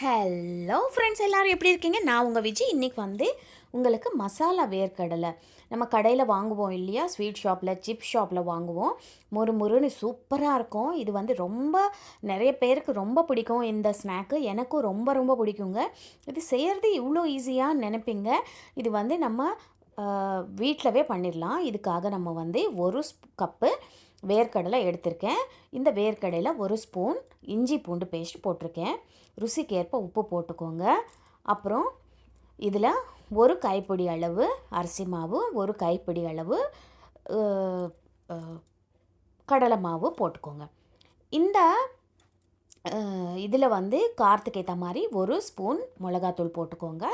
Hello friends, எல்லோரும் எப்படி இருக்கீங்க? நான் உங்கள் விஜய். இன்றைக்கி வந்து உங்களுக்கு மசாலா வேர்க்கடலை நம்ம கடையில் வாங்குவோம் இல்லையா, ஸ்வீட் ஷாப்பில், சிப் ஷாப்பில் வாங்குவோம். முறுமுறுன்னு சூப்பராக இருக்கும். இது வந்து ரொம்ப நிறைய பேருக்கு ரொம்ப பிடிக்கும். இந்த ஸ்நாக்கு எனக்கும் ரொம்ப ரொம்ப பிடிக்குங்க. இது செய்கிறது இவ்வளோ ஈஸியாக நினைப்பீங்க. இது வந்து நம்ம வீட்டிலவே பண்ணிடலாம். இதுக்காக நம்ம வந்து ஒரு கப்பு வேர்க்கடலை எடுத்திருக்கேன். இந்த வேர்க்கடலையில் ஒரு ஸ்பூன் இஞ்சி பூண்டு பேஸ்ட் போட்டிருக்கேன். ருசிக்கேற்ப உப்பு போட்டுக்கோங்க. அப்புறம் இதில் ஒரு கைப்பிடி அளவு அரிசி மாவு, ஒரு கைப்பிடி அளவு கடலை மாவு போட்டுக்கோங்க. இந்த இதில் வந்து காரத்துக்கு ஏற்ற மாதிரி ஒரு ஸ்பூன் மிளகாத்தூள் போட்டுக்கோங்க.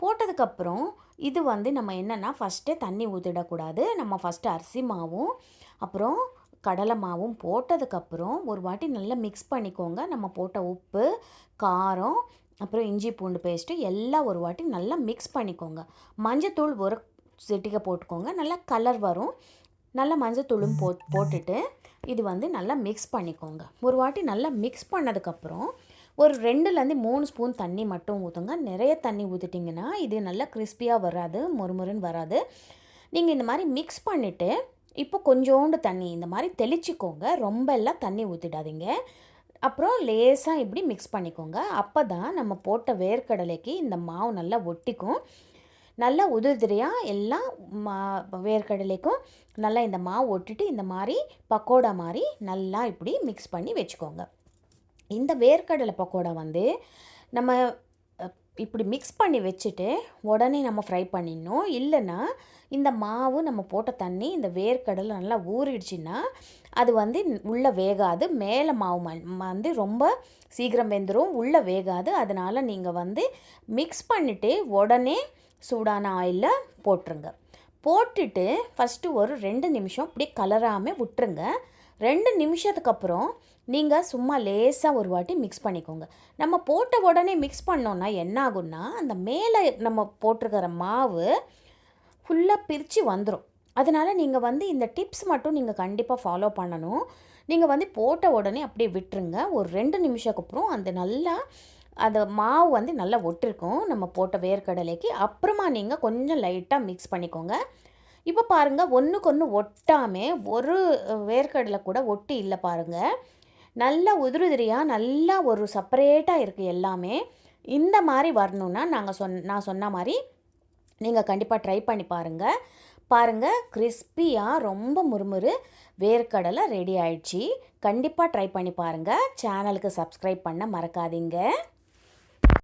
போட்டதுக்கப்புறம் இது வந்து நம்ம என்னென்னா ஃபஸ்ட்டே தண்ணி ஊற்றிடக்கூடாது. நம்ம ஃபஸ்ட்டு அரிசி மாவும் அப்புறம் கடலை மாவும் போட்டதுக்கப்புறம் ஒரு வாட்டி நல்லா மிக்ஸ் பண்ணிக்கோங்க. நம்ம போட்ட உப்பு, காரம், அப்புறம் இஞ்சி பூண்டு பேஸ்ட்டு எல்லாம் ஒரு வாட்டி நல்லா மிக்ஸ் பண்ணிக்கோங்க. மஞ்சத்தூள் ஒரு சிட்டிகை போட்டுக்கோங்க. நல்லா கலர் வரும். நல்லா மஞ்சத்தூளும் போட்டுட்டு இது வந்து நல்லா மிக்ஸ் பண்ணிக்கோங்க. ஒரு வாட்டி நல்லா மிக்ஸ் பண்ணதுக்கப்புறம் ஒரு 2லேருந்து 3 ஸ்பூன் தண்ணி மட்டும் ஊற்றுங்க. நிறைய தண்ணி ஊற்றிட்டிங்கன்னா இது நல்லா கிறிஸ்பியாக வராது, மொறுமொறுன்னு வராது. நீங்கள் இந்த மாதிரி மிக்ஸ் பண்ணிவிட்டு இப்போ கொஞ்சோண்டு தண்ணி இந்த மாதிரி தெளிச்சிக்கோங்க. ரொம்ப எல்லாம் தண்ணி ஊற்றிடாதீங்க. அப்புறம் லேசாக இப்படி மிக்ஸ் பண்ணிக்கோங்க. அப்போ தான் நம்ம போட்ட வேர்க்கடலைக்கு இந்த மாவு நல்லா ஒட்டிக்கும். நல்லா உதிரியாக எல்லாம் வேர்க்கடலைக்கும் நல்லா இந்த மாவு ஒட்டிட்டு இந்த மாதிரி பக்கோடா மாதிரி நல்லா இப்படி மிக்ஸ் பண்ணி வச்சுக்கோங்க. இந்த வேர்க்கடலை பக்கோடா வந்து நம்ம இப்படி மிக்ஸ் பண்ணி வச்சுட்டு உடனே நம்ம ஃப்ரை பண்ணிடணும். இல்லைன்னா இந்த மாவு நம்ம போட்ட தண்ணி இந்த வேர்க்கடலை நல்லா ஊறிடுச்சுன்னா அது வந்து உள்ளே வேகாது. மேலே மாவு வந்து ரொம்ப சீக்கிரம் வெந்துடும், உள்ளே வேகாது. அதனால் நீங்கள் வந்து மிக்ஸ் பண்ணிவிட்டு உடனே சூடான ஆயிலில் போட்டுருங்க. போட்டுட்டு ஃபஸ்ட்டு ஒரு 2 நிமிஷம் இப்படி கலராமல் விட்டுருங்க. 2 நிமிஷத்துக்கு அப்புறம் நீங்கள் சும்மா லேசாக ஒரு வாட்டி மிக்ஸ் பண்ணிக்கோங்க. நம்ம போட்ட உடனே மிக்ஸ் பண்ணோன்னா என்ன ஆகும்னா அந்த மேலே நம்ம போட்டிருக்கிற மாவு ஃபுல்லாக பிரித்து வந்துடும். அதனால் நீங்கள் வந்து இந்த டிப்ஸ் மட்டும் நீங்கள் கண்டிப்பாக ஃபாலோ பண்ணணும். நீங்கள் வந்து போட்ட உடனே அப்படியே விட்டுருங்க. ஒரு 2 நிமிஷத்துக்கு அப்புறம் அந்த நல்லா அந்த மாவு வந்து நல்லா ஒட்டிருக்கும் நம்ம போட்ட வேர்க்கடலைக்கு. அப்புறமா நீங்கள் கொஞ்சம் லைட்டாக மிக்ஸ் பண்ணிக்கோங்க. இப்போ பாருங்கள், ஒன்றுக்கு ஒன்று ஒட்டாமல் ஒரு வேர்க்கடலை கூட ஒட்டி இல்லை பாருங்கள். நல்லா உதிரியாக நல்லா ஒரு செப்பரேட்டாக இருக்குது எல்லாமே. இந்த மாதிரி வரணுன்னா நான் சொன்ன மாதிரி நீங்கள் கண்டிப்பாக ட்ரை பண்ணி பாருங்கள். கிறிஸ்பியாக ரொம்ப முறுமுறு வேர்க்கடலை ரெடி ஆயிடுச்சு. கண்டிப்பாக ட்ரை பண்ணி பாருங்கள். சேனலுக்கு சப்ஸ்கிரைப் பண்ண மறக்காதீங்க.